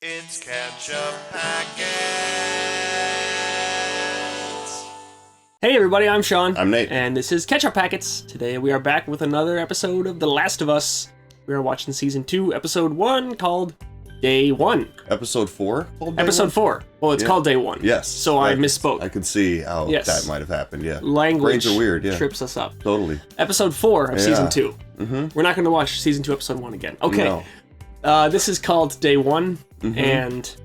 It's Ketchup Packets. Hey everybody, I'm Sean. I'm Nate. And this is Ketchup Packets. Today we are back with another episode of The Last of Us. We are watching Season 2, Episode 1, called Day 1. Episode 4? Episode 4. Well, it's called Day 1. Yes. So I misspoke. I can see how that might have happened, yeah. Language Brains are weird, yeah. trips us up. Totally. Episode 4 of Season 2. Mm-hmm. We're not going to watch Season 2, Episode 1 again. Okay. No. This is called Day 1, and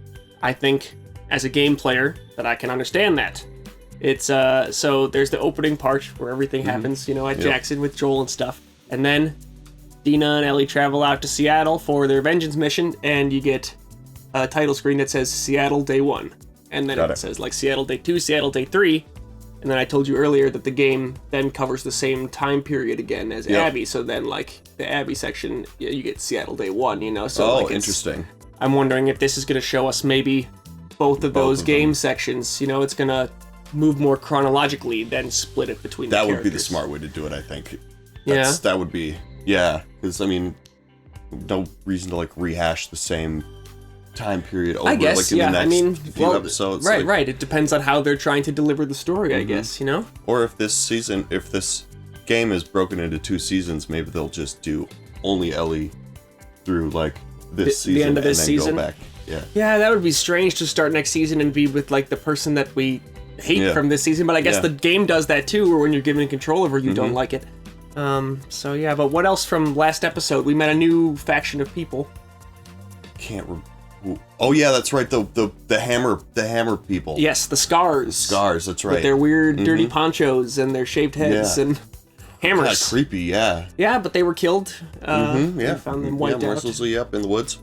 I think, as a game player, that I can understand that. It's, so there's the opening part where everything happens, you know, at Jackson with Joel and stuff. And then Dina and Ellie travel out to Seattle for their vengeance mission, and you get a title screen that says Seattle Day 1. And then it says, like, Seattle Day 2, Seattle Day 3. And then I told you earlier that the game then covers the same time period again as Abby. So then, like, the Abby section, you get Seattle Day 1, you know? So, like, interesting. I'm wondering if this is going to show us maybe both of those game sections. You know, it's going to move more chronologically than split it between the characters. That would be the smart way to do it, I think. Yeah? That would be, because, I mean, no reason to, like, rehash the same time period over, I guess, like, in the next few episodes. Right. It depends on how they're trying to deliver the story, I guess, you know? Or if this game is broken into 2 seasons, maybe they'll just do only Ellie through, like, this season, the end of this and then season. go back. Yeah. Yeah, that would be strange to start next season and be with, like, the person that we hate from this season, but I guess the game does that too, or when you're given control over, you don't like it. So yeah, but what else from last episode? We met a new faction of people. Oh yeah, that's right. The hammer people. Yes, the Scars. Scars, that's right. With their weird, dirty ponchos and their shaved heads and hammers. Kind of creepy, yeah. Yeah, but they were killed. We found them wiped out. Mercilessly, in the woods.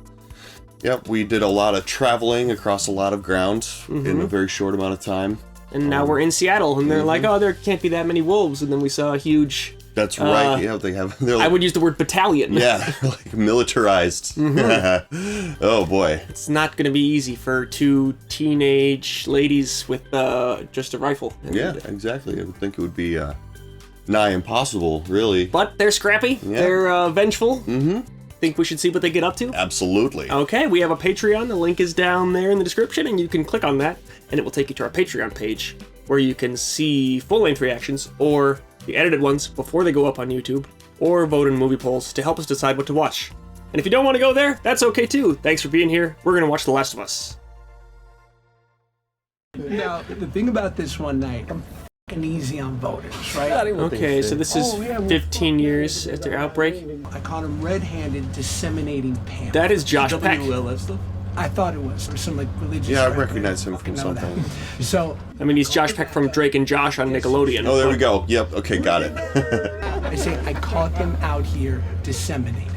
Yep, we did a lot of traveling across a lot of ground in a very short amount of time. And now we're in Seattle, and they're like, oh, there can't be that many wolves. And then we saw a huge... That's right, yeah, they're like, I would use the word battalion. Yeah, like militarized. Oh boy. It's not going to be easy for 2 teenage ladies with just a rifle. Yeah, exactly. I would think it would be nigh impossible, really. But they're scrappy, they're vengeful. Think we should see what they get up to? Absolutely. Okay, we have a Patreon. The link is down there in the description, and you can click on that, and it will take you to our Patreon page, where you can see full-length reactions, or the edited ones before they go up on YouTube, or vote in movie polls to help us decide what to watch. And if you don't want to go there, that's okay too. Thanks for being here. We're going to watch The Last of Us. Now, the thing about this one night, I'm f***ing easy on voters, right? Okay, so this is 15 years after Outbreak. I caught him red-handed disseminating pamphlets. That is Josh Peck. I thought it was, or some like religious. Yeah, I record. recognize him from Fucking know something. that. So I mean, he's Josh Peck from Drake and Josh on Nickelodeon. Oh, there we go. Yep, okay, got it. I say, I caught them out here disseminating.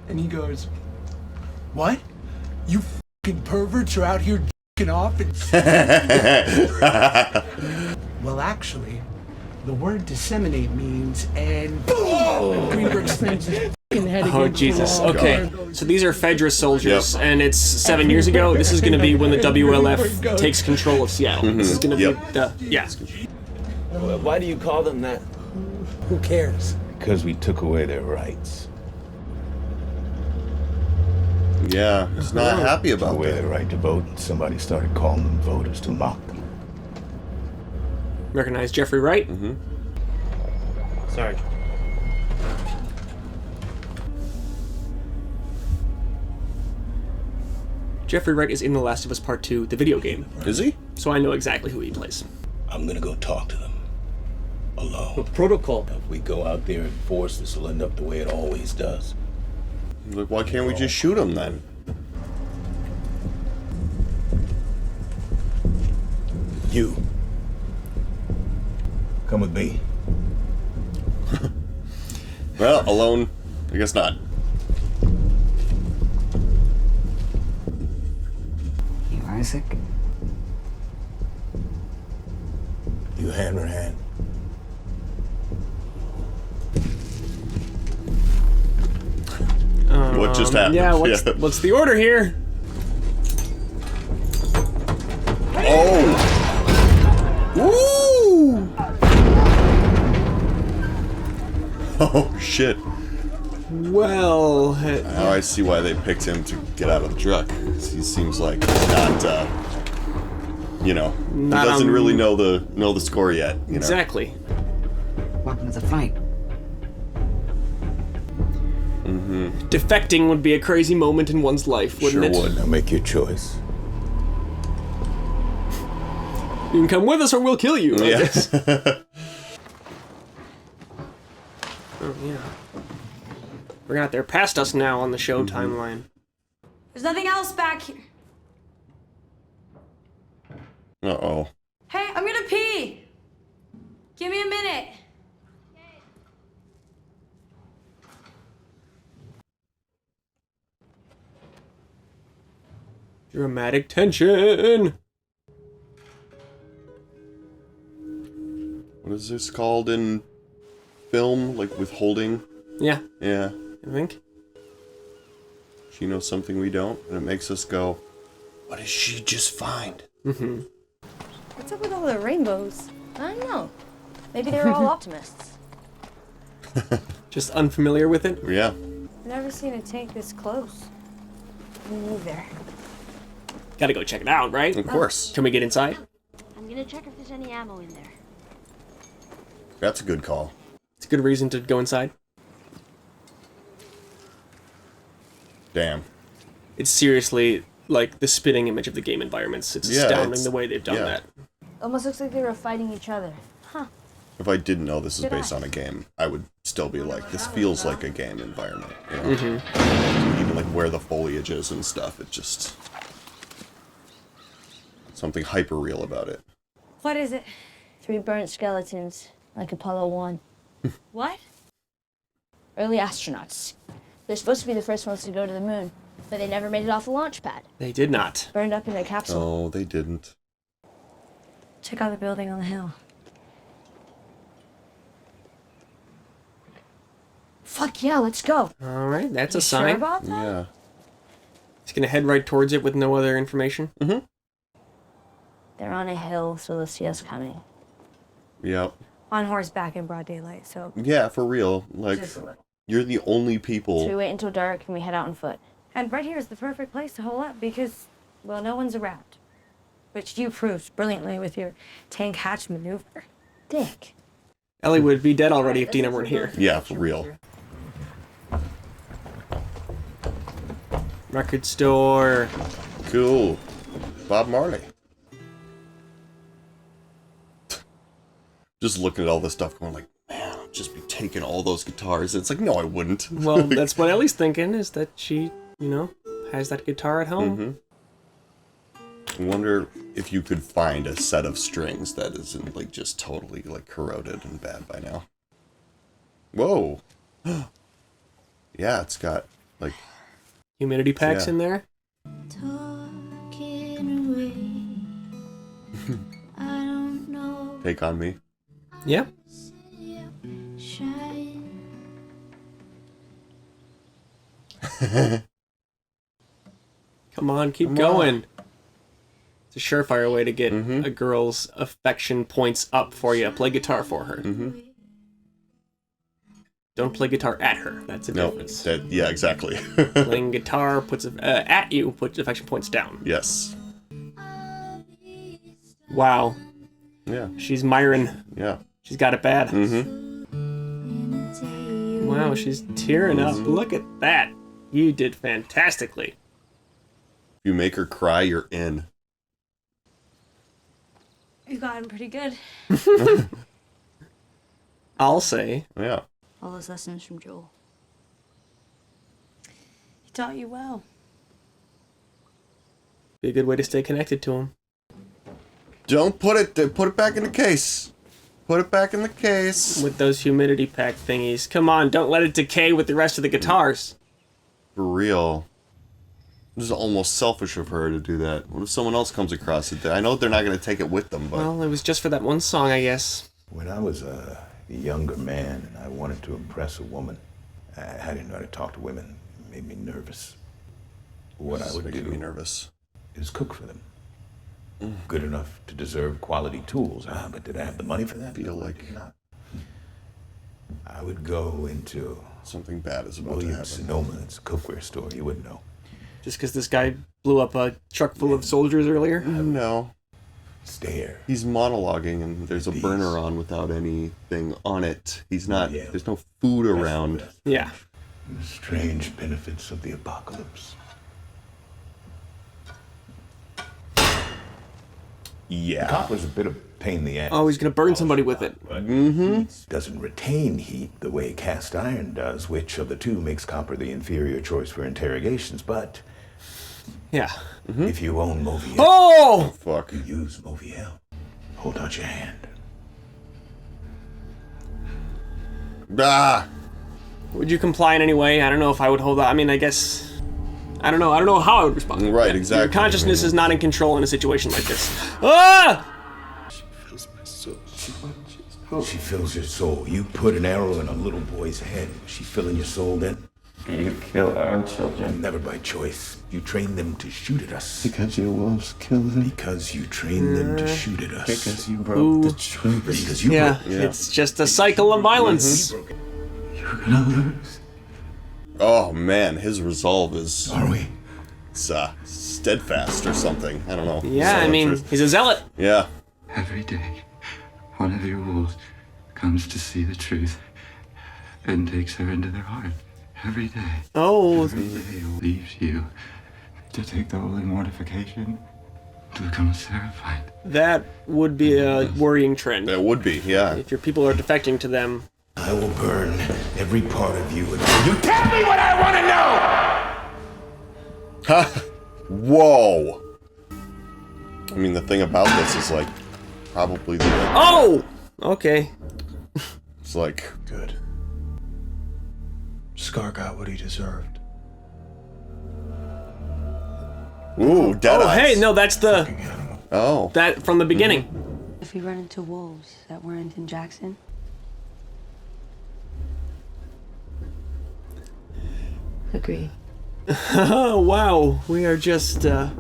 And he goes, what? You fucking perverts are out here j***ing off and... Well, actually, the word disseminate means, and boom! Greenberg slams his fucking head against Oh, the Jesus. wall. Okay, so these are Fedra soldiers, and it's 7 years ago. This is going to be when the WLF takes control of Seattle. This is going to be the... Yeah. Why do you call them that? Who cares? Because we took away their rights. Yeah, he's not happy Took about away that. their right to vote, and somebody started calling them voters to mock them. Recognize Jeffrey Wright? Sorry. Jeffrey Wright is in The Last of Us Part 2, the video game. Is he? So I know exactly who he plays. I'm gonna go talk to them. Alone. Protocol. If we go out there and force this, will end up the way it always does. Like, why can't we just shoot him then? You. Come with me. Well, alone, I guess not. You Isaac? You hand in hand. What just happened? Yeah, what's the order here? Oh! Ooh! Oh, shit. Well, Now I see why they picked him to get out of the truck. He seems like he's not, he doesn't really know the score yet. You know? Exactly. Welcome to the fight. Defecting would be a crazy moment in one's life, wouldn't it? Sure would. Now make your choice. You can come with us or we'll kill you, I guess. Oh, yeah. Forgot they're past us now on the show timeline. There's nothing else back here. Uh-oh. Hey, I'm gonna pee. Give me a minute. Dramatic tension. What is this called in film? Like withholding? Yeah, Yeah. I think. She knows something we don't, and it makes us go, what did she just find? What's up with all the rainbows? I don't know. Maybe they're all optimists. Just unfamiliar with it. Yeah. I've never seen a tank this close. Me neither. Gotta go check it out, right? Of course. Can we get inside? I'm gonna check if there's any ammo in there. That's a good call. It's a good reason to go inside. Damn. It's seriously like the spitting image of the game environments. It's Yeah, astounding it's- the way they've done yeah. that. Almost looks like they were fighting each other. Huh. If I didn't know this is Did based I? on a game, I would still be like, this feels like a game environment. You know? Even like where the foliage is and stuff, it just... something hyper real about it. What is it? 3 burnt skeletons, like Apollo 1. What? Early astronauts. They're supposed to be the first ones to go to the moon, but they never made it off the launch pad. They did not. Burned up in a capsule. Oh, they didn't. Check out the building on the hill. Fuck yeah, let's go. All right, that's You a sure sign. about that? Yeah. He's gonna head right towards it with no other information. They're on a hill, so they'll see us coming. Yep. On horseback in broad daylight, so. Yeah, for real. Like, you're the only So we people... wait until dark and we head out on foot. And right here is the perfect place to hole up because, well, no one's around. Which you proved brilliantly with your tank hatch maneuver. Dick. Ellie would be dead already if Dina weren't here. Yeah, for real. Record store. Cool. Bob Marley. Just looking at all this stuff going like, man, I'll just be taking all those guitars. It's like, no, I wouldn't. Well, that's what Ellie's thinking, is that she, has that guitar at home. I wonder if you could find a set of strings that isn't like just totally like corroded and bad by now. Whoa. Yeah, it's got like Humidity packs Yeah. in there. Take on Me. Yep. Come on, keep going. It's a surefire way to get a girl's affection points up for you. Play guitar for her. Don't play guitar at her. That's a No, difference. yeah, exactly. Playing guitar puts at you puts affection points down. Yes. Wow, Yeah. she's Myron. Yeah. She's got it bad. Wow, she's tearing up. Look at that. You did fantastically. If you make her cry, you're in. You've gotten pretty good. I'll say. Yeah. All those lessons from Joel. He taught you well. Be a good way to stay connected to him. Don't put it back in the case. Put it back in the case. With those humidity pack thingies. Come on, don't let it decay with the rest of the guitars. For real. This is almost selfish of her to do that. What if someone else comes across it? I know they're not going to take it with them, but... Well, it was just for that one song, I guess. When I was a younger man and I wanted to impress a woman, I didn't know how to talk to women. It made me nervous. What I would making do me nervous. is cook for them. Good enough to deserve quality tools, but did I have the money for that? Feel No, I like- did not. I would go into Something bad is about to Williams happen. Sonoma, it's a cookware store. You wouldn't know. Just because this guy blew up a truck full of soldiers earlier? No. Stare. He's monologuing and there's a burner on without anything on it. He's not, there's no food around. Yeah. The strange benefits of the apocalypse. Yeah. Copper's a bit of a pain in the ass. Oh, he's gonna burn somebody with it. Doesn't retain heat the way cast iron does, which of the two makes copper the inferior choice for interrogations, but Yeah. if you own Moviel, Oh! Fuck. you use Moviel. Hold out your hand. Ah! Would you comply in any way? I don't know if I would hold that. I mean, I guess... I don't know. I don't know how I would respond. Right, exactly. Your consciousness is not in control in a situation like this. Ah! She fills your soul. You put an arrow in a little boy's head. She filling your soul then? You kill our children. Never by choice. You train them to shoot at us. Because your wolves kill them. Because you train them to shoot at us. Because you broke the truth. Because you Yeah, broke it's just a cycle of violence. You're gonna lose. Oh man, his resolve is Are we? it's, steadfast or something. I don't know. Yeah, I mean, he's a zealot. Yeah. Every day, one of your wolves comes to see the truth and takes her into their heart. Every day. Oh, Every day leaves you to take the holy mortification to become a Seraphite. that would be a worrying trend. It would be, yeah. If your people are defecting to them. I will burn every part of you until you tell me what I want to know! Whoa! I mean, the thing about this is like, probably the... Oh! Okay. It's like... Good. Scar got what he deserved. Ooh, dead Oh, eyes. hey, no, that's the... Oh. That from the beginning. If we run into wolves that weren't in Jackson, agree. Oh, wow. We are just, And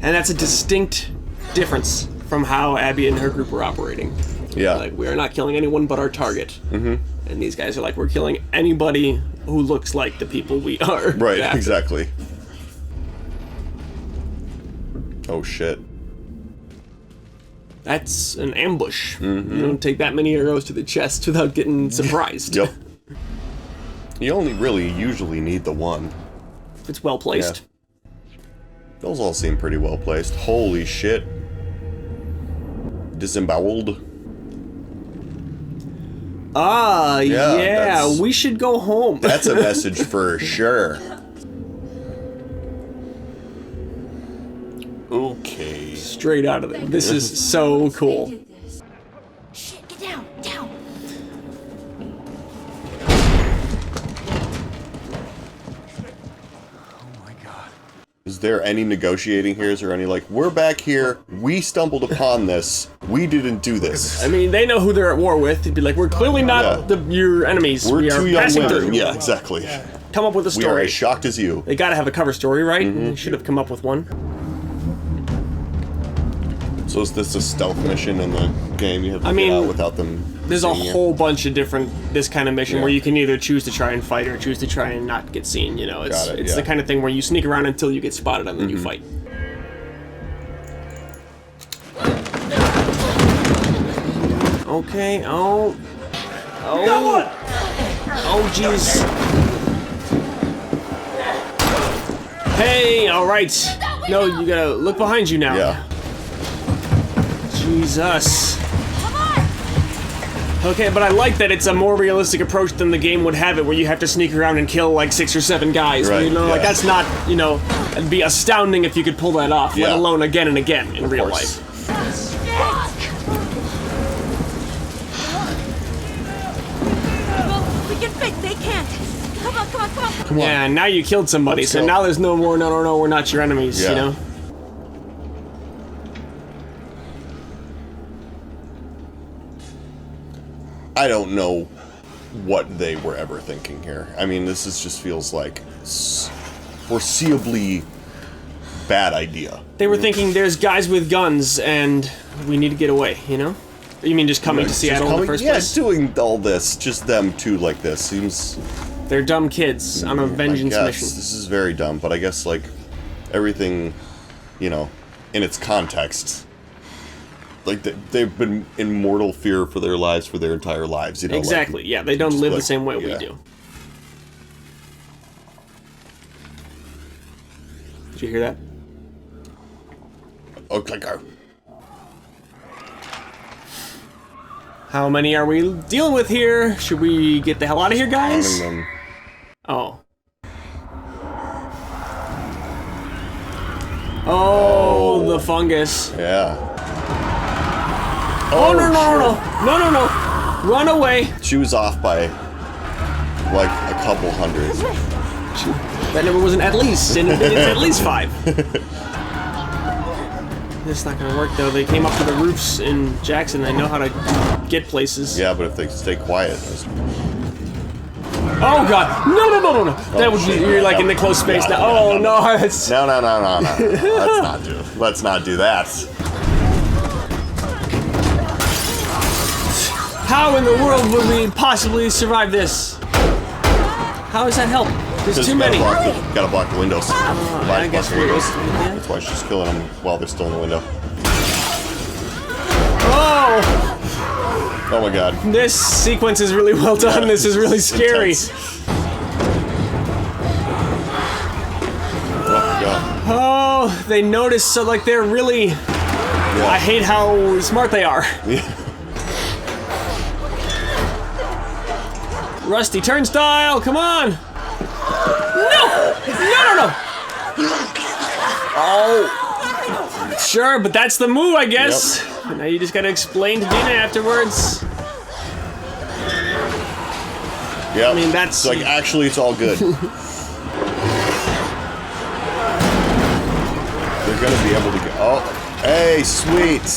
that's a distinct difference from how Abby and her group were operating. Yeah. Like, we are not killing anyone but our target. Mm-hmm. And these guys are like, we're killing anybody who looks like the people we are. Right, after. exactly. Oh shit. That's an ambush. You don't take that many arrows to the chest without getting surprised. Yep. You only really usually need the one. If it's well placed. Those all seem pretty well placed. Holy shit. Disemboweled. Ah, Yeah, yeah, that's- we should go home. That's a message for sure. Okay. Straight out of it. This is so cool. Shit, get down, down. Is there any negotiating here? Is there any like, we're back here, we stumbled upon this, we didn't do this. I mean, they know who they're at war with. They'd be like, we're clearly not your enemies. We're we are two young passing women. through. Yeah, exactly. Come up with a We are story. as shocked as you. They gotta have a cover story, right? They should have come up with one. So is this a stealth mission in the game? You have to I get mean, out without them There's a seeing you? whole bunch of different this kind of mission Yeah. where you can either choose to try and fight or choose to try and not get seen. You know, it's Got it, it's yeah. the kind of thing where you sneak around until you get spotted and then you fight. Okay. Oh. Oh, jeez. Hey. All right. No, you gotta look behind you now. Yeah. Jesus. Okay, but I like that it's a more realistic approach than the game would have it, where you have to sneak around and kill like 6 or 7 guys. Right, You know, like yeah. that's not, you know, it'd be astounding if you could pull that off, let Yeah. alone again and again in real course. life. We can fix. They can't. Come on, come on, come on. Come on. Yeah, now you killed somebody, Let's so go. now there's no more. No, we're not your enemies. Yeah. You know. I don't know what they were ever thinking here. I mean, this just feels like foreseeably bad idea. They were thinking there's guys with guns and we need to get away. You know. You mean just coming to Seattle in the first place? Yeah, doing all this, just them two like this seems. They're dumb kids on a vengeance mission. This is very dumb, but I guess like everything, you know, in its context. Like they've been in mortal fear for their lives for their entire lives, you know. Exactly. Like, yeah, they don't live like, the same way we do. Did you hear that? Okay. How many are we dealing with here? Should we get the hell out of here, guys? Oh. Oh, the fungus. Yeah. Oh, no. Run away. She was off by like a couple hundred. That number wasn't at least, and it's at least 5. It's not gonna work though. They came up to the roofs in Jackson. They know how to get places. Yeah, but if they stay quiet. Oh god! No! That would be, you're like in the close space now. Oh no! It's... No. Let's not do that. How in the world would we possibly survive this? How does that help? There's too many. Gotta block the windows. I guess windows. That's why she's killing them while they're still in the window. Oh! Oh my god. This sequence is really well done. This is really scary. Oh god. Oh, they notice, so like they're really... Yeah. I hate how smart they are. Yeah. Rusty Turnstile, come on! No! Oh! Sure, but that's the move, I guess. Yep. Now you just gotta explain to Dina afterwards. Yeah. I mean, that's... like, actually, it's all good. They're gonna be able to go... Oh, hey, sweet!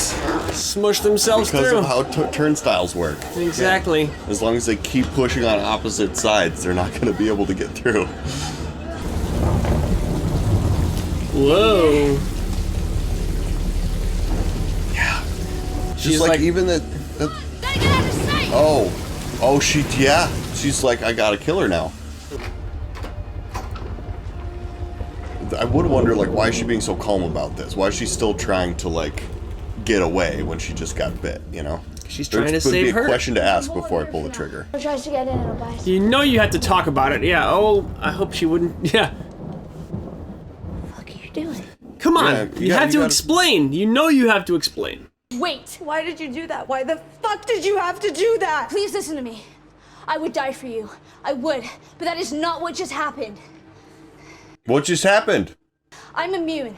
Smush themselves because through. Because of how turnstiles work. Exactly. Yeah. As long as they keep pushing on opposite sides, they're not gonna be able to get through. Whoa. Yeah. She's like even that. Oh, yeah. She's like, I gotta kill her now. I would wonder, like, why is she being so calm about this? Why is she still trying to like get away when she just got bit? You know. She's trying to save her. Would be a question to ask before I pull the trigger. Tries to get in and buy. You know you had to talk about it. Yeah. Oh, I hope she wouldn't. Yeah. Doing? Come on, you have to explain. You know you have to explain. Wait. Why did you do that? Why the fuck did you have to do that? Please listen to me. I would die for you. I would, but that is not what just happened. What just happened? I'm immune.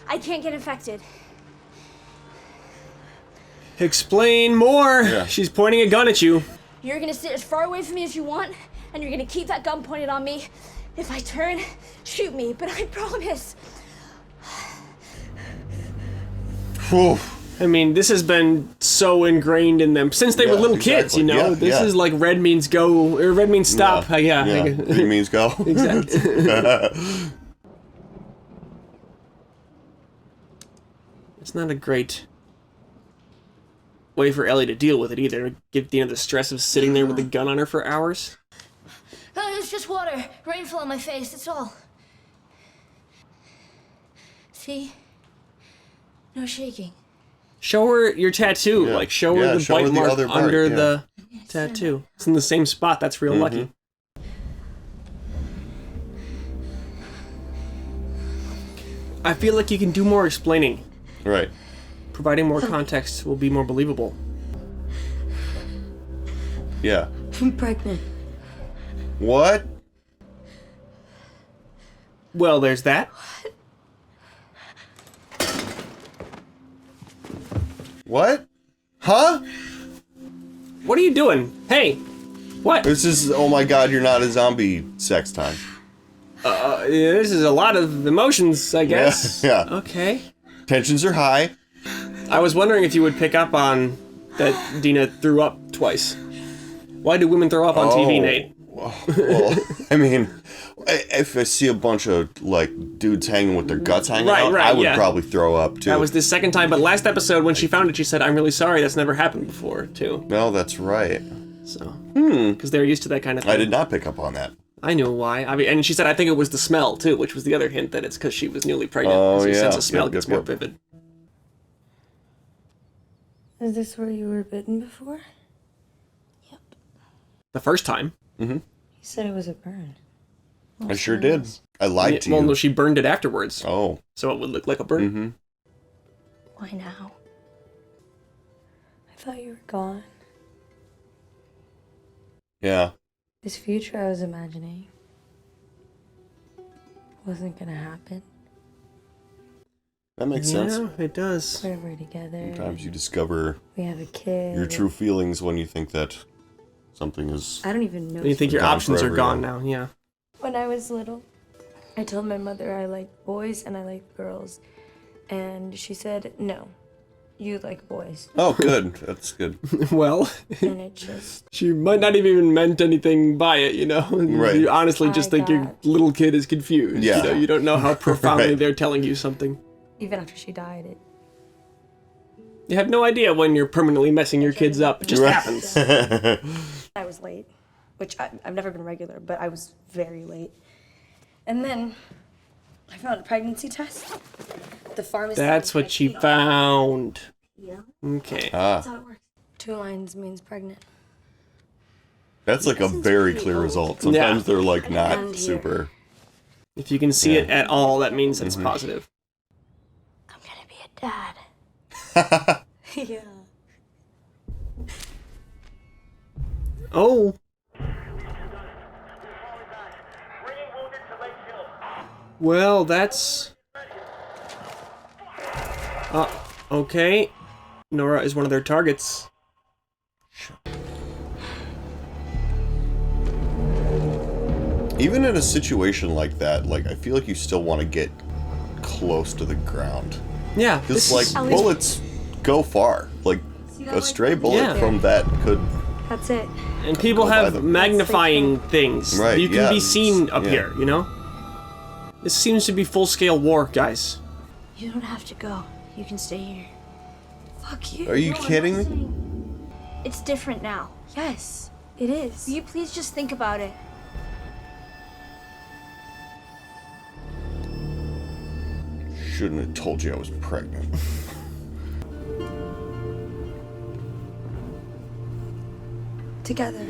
I can't get infected. Explain more. Yeah. She's pointing a gun at you. You're gonna sit as far away from me as you want, and you're gonna keep that gun pointed on me. If I turn, shoot me, but I promise. I mean, this has been so ingrained in them since they were little kids, you know? This is like red means go, or red means stop. Green means go. Exactly. It's not a great way for Ellie to deal with it either. Give Dina the stress of sitting there with a gun on her for hours. It's just water. Rain fell on my face, that's all. See? No shaking. Show her your tattoo. Yeah. Like, show her the bite mark under the tattoo. It's in the same spot. That's real lucky. I feel like you can do more explaining. Right. Providing more context will be more believable. Yeah. I'm pregnant. What? Well, there's that. What? Huh? What are you doing? Hey! What? This is, oh my god, you're not a zombie sex time. This is a lot of emotions, I guess. Yeah. Okay. Tensions are high. I was wondering if you would pick up on that Dina threw up twice. Why do women throw up on TV, Nate? Well, I mean, if I see a bunch of, like, dudes hanging with their guts hanging out, I would probably throw up, too. That was the second time, but last episode, when she found it, she said, I'm really sorry, that's never happened before, too. No, that's right. So, because they're used to that kind of thing. I did not pick up on that. I knew why. I mean, and she said, I think it was the smell, too, which was the other hint that it's because she was newly pregnant. Oh, Her yeah. sense of smell gets more vivid. Is this where you were bitten before? The first time. Mm-hmm. You said it was a burn. I sure did. I lied to you. Well, no, she burned it afterwards. Oh. So it would look like a burn. Mm-hmm. Why now? I thought you were gone. Yeah. This future I was imagining wasn't gonna happen. That makes sense. Yeah, it does. We're together. Sometimes you discover We have a kid. your true feelings when you think that something is... I don't even know. You think your options are gone now, yeah. When I was little, I told my mother I liked boys and I liked girls. And she said, no, you like boys. Oh, good. That's good. Well, And it just... she might not have even meant anything by it, you know? Right. You honestly just think your little kid is confused. Yeah. You know, you don't know how profoundly Right. they're telling you something. Even after she died, it... You have no idea when you're permanently messing your kids up. It just happens. I was late, which I've never been regular, but I was very late. And then I found a pregnancy test. The pharmacy... That's what she found. Yeah. Okay. That's how it works. 2 lines means pregnant. That's like a very clear result. Sometimes they're like not super... If you can see it at all, that means it's positive. I'm gonna be a dad. Yeah. Oh. Well, that's... okay. Nora is one of their targets. Even in a situation like that, like, I feel like you still want to get close to the ground. Yeah. Because, like, bullets go far. Like, a stray bullet from that could... That's it. And people have magnifying things. Right, You can be seen up here, you know? This seems to be full-scale war, guys. You don't have to go. You can stay here. Fuck you. Are you kidding me? It's different now. Yes, it is. Will you please just think about it? Shouldn't have told you I was pregnant. Together.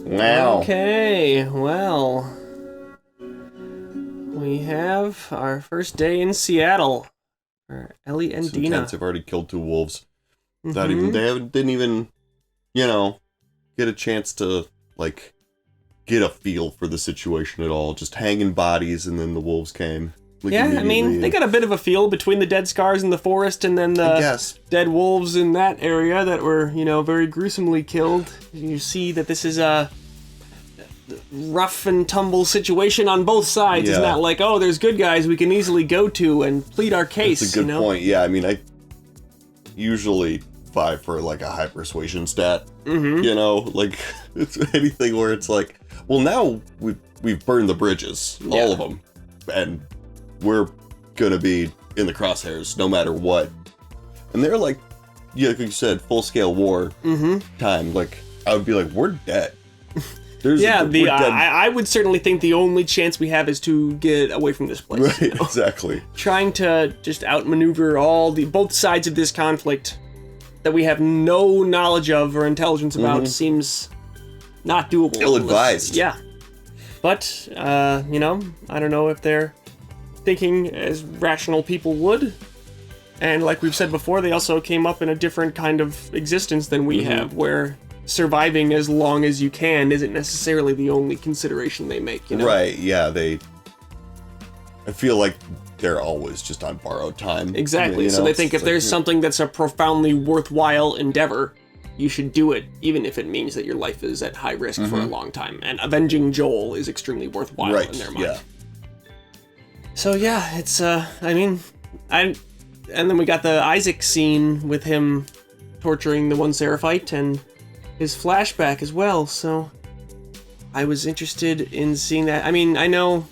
Wow. Okay, well... we have our first day in Seattle. For Ellie and Dina. Intense. They've already killed 2 wolves. Not even, didn't even, you know, get a chance to, like, get a feel for the situation at all. Just hanging bodies, and then the wolves came. Like, yeah, I mean, they got a bit of a feel between the dead scars in the forest and then the dead wolves in that area that were, you know, very gruesomely killed. You see that this is a rough and tumble situation on both sides. It's not like, oh, there's good guys we can easily go to and plead our case. That's a good point. Yeah, I mean, I usually fight for, like, a high persuasion stat. You know, like, it's anything where it's like, well, now we've burned the bridges, all of them, and we're gonna be in the crosshairs no matter what. And they're like, like you said, full-scale war time. Like, I would be like, we're dead. I would certainly think the only chance we have is to get away from this place. Right, you know? exactly. Trying to just outmaneuver both sides of this conflict that we have no knowledge of or intelligence about seems not doable. Ill-advised. Yeah. But, you know, I don't know if they're thinking as rational people would. And like we've said before, they also came up in a different kind of existence than we have, where surviving as long as you can isn't necessarily the only consideration they make, you know? Right, yeah, I feel like they're always just on borrowed time. Exactly, you know? So they think if there's something that's a profoundly worthwhile endeavor, you should do it, even if it means that your life is at high risk for a long time. And avenging Joel is extremely worthwhile in their mind. So yeah, it's and then we got the Isaac scene with him torturing the one Seraphite and his flashback as well. So I was interested in seeing that. I mean, I know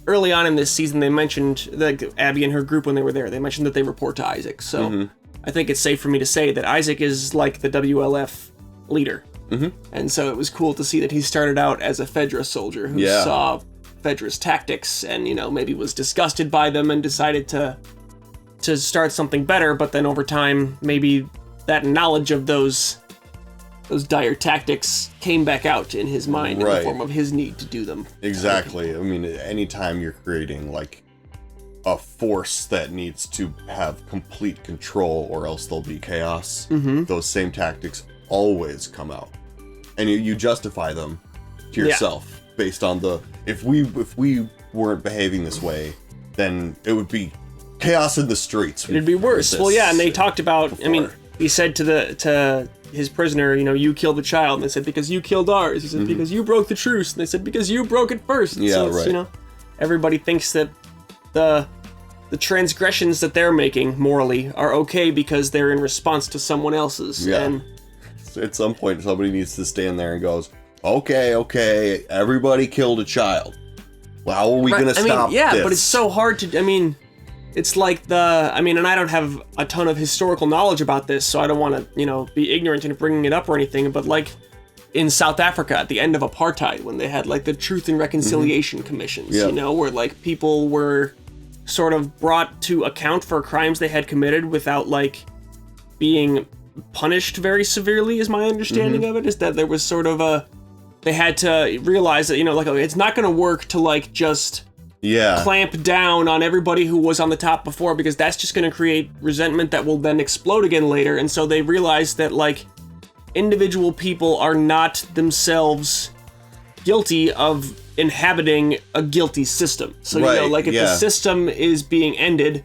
early on in this season they mentioned, like Abby and her group when they were there, they mentioned that they report to Isaac. So I think it's safe for me to say that Isaac is like the WLF leader. And so it was cool to see that he started out as a Fedra soldier who saw Fedra's tactics and, you know, maybe was disgusted by them and decided to start something better, but then over time maybe that knowledge of those dire tactics came back out in his mind in the form of his need to do them. Exactly. I mean, anytime you're creating like a force that needs to have complete control or else there'll be chaos, those same tactics always come out. And you justify them to yourself based on if we weren't behaving this way, then it would be chaos in the streets. It'd be worse. Well, yeah, and they talked about, before. I mean, he said to his prisoner, you know, you killed the child, and they said, because you killed ours. He said, because you broke the truce, and they said, because you broke it first. Yeah, so it's, you know, everybody thinks that the transgressions that they're making morally are okay because they're in response to someone else's. Yeah. And at some point, somebody needs to stand there and goes, okay, everybody killed a child. Well, how are we going to stop this? But it's so hard to, I mean, it's like and I don't have a ton of historical knowledge about this, so I don't want to, you know, be ignorant in bringing it up or anything, but like in South Africa at the end of apartheid, when they had like the Truth and Reconciliation Commissions, you know, where like people were sort of brought to account for crimes they had committed without like being punished very severely, is my understanding of it, is that there was sort of they had to realize that, you know, like, okay, it's not going to work to like just clamp down on everybody who was on the top before, because that's just going to create resentment that will then explode again later. And so they realized that like individual people are not themselves guilty of inhabiting a guilty system. So, you know, like if the system is being ended,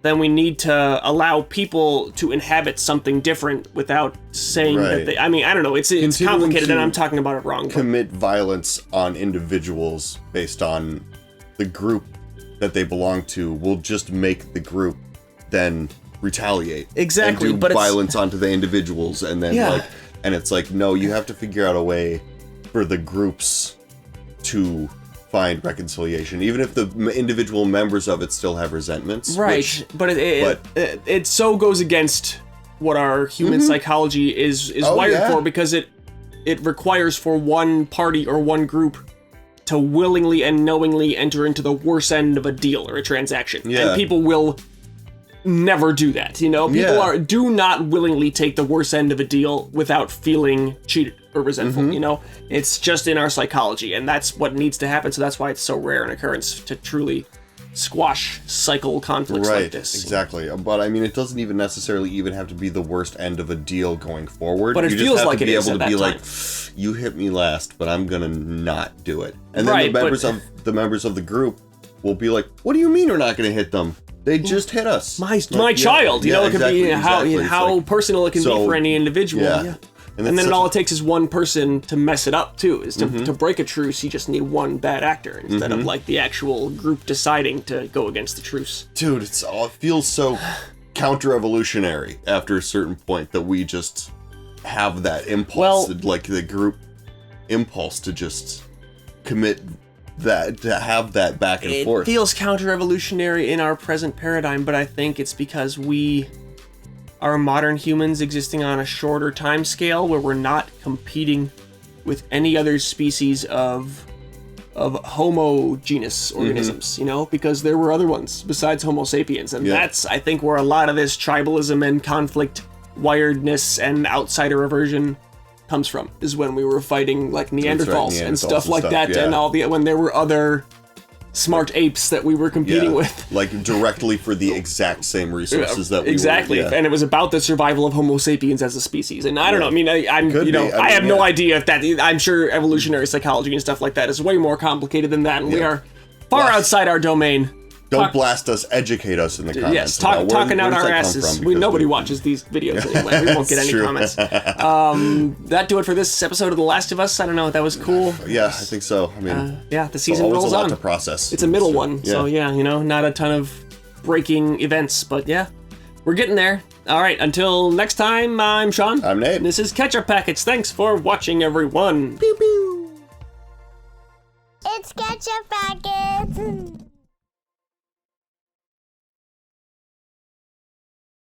then we need to allow people to inhabit something different without saying that they, I mean, I don't know, it's complicated and I'm talking about it wrong. Commit violence on individuals based on the group that they belong to will just make the group then retaliate. Exactly. And do violence onto the individuals, and then and it's like, no, you have to figure out a way for the groups to find reconciliation, even if the individual members of it still have resentments. Right, but it so goes against what our human psychology is wired for, because it requires for one party or one group to willingly and knowingly enter into the worst end of a deal or a transaction. And people will never do that, you know? People do not willingly take the worst end of a deal without feeling cheated or resentful, you know? It's just in our psychology, and that's what needs to happen, so that's why it's so rare an occurrence to truly squash cycle conflicts like this. Exactly. But I mean, it doesn't even necessarily even have to be the worst end of a deal going forward. But it feels like it is at that time. You just have to be able to be like, you hit me last, but I'm gonna not do it. And then the members of the group will be like, what do you mean we're not gonna hit them? They just hit us. My child, you know, it can be how personal it can be for any individual. Yeah. And then all it takes is one person to mess it up too, is to break a truce. You just need one bad actor instead of like the actual group deciding to go against the truce. Dude, it feels so counter-evolutionary after a certain point that we just have that impulse, like the group impulse to just commit that, to have that back and forth. It feels counter-evolutionary in our present paradigm, but I think it's because we are modern humans existing on a shorter time scale where we're not competing with any other species of homogeneous organisms, you know, because there were other ones besides Homo sapiens. And that's, I think, where a lot of this tribalism and conflict wiredness and outsider aversion comes from, is when we were fighting like Neanderthals and stuff like that, and all when there were other smart apes that we were competing with, like directly for the exact same resources that we were, and it was about the survival of Homo sapiens as a species. And I don't know, I mean, I have no idea if that, I'm sure evolutionary psychology and stuff like that is way more complicated than that, and we are far outside our domain. Don't blast us, educate us in the comments. Yes, talking out our asses. Nobody watches these videos anyway. We won't get any comments. That do it for this episode of The Last of Us. I don't know, that was cool. Yeah, I think so. I mean, the season rolls on. Always a lot to process. It's a middle one, so yeah, not a ton of breaking events, but yeah, we're getting there. All right, until next time, I'm Sean. I'm Nate. This is Ketchup Packets. Thanks for watching, everyone. Pew pew.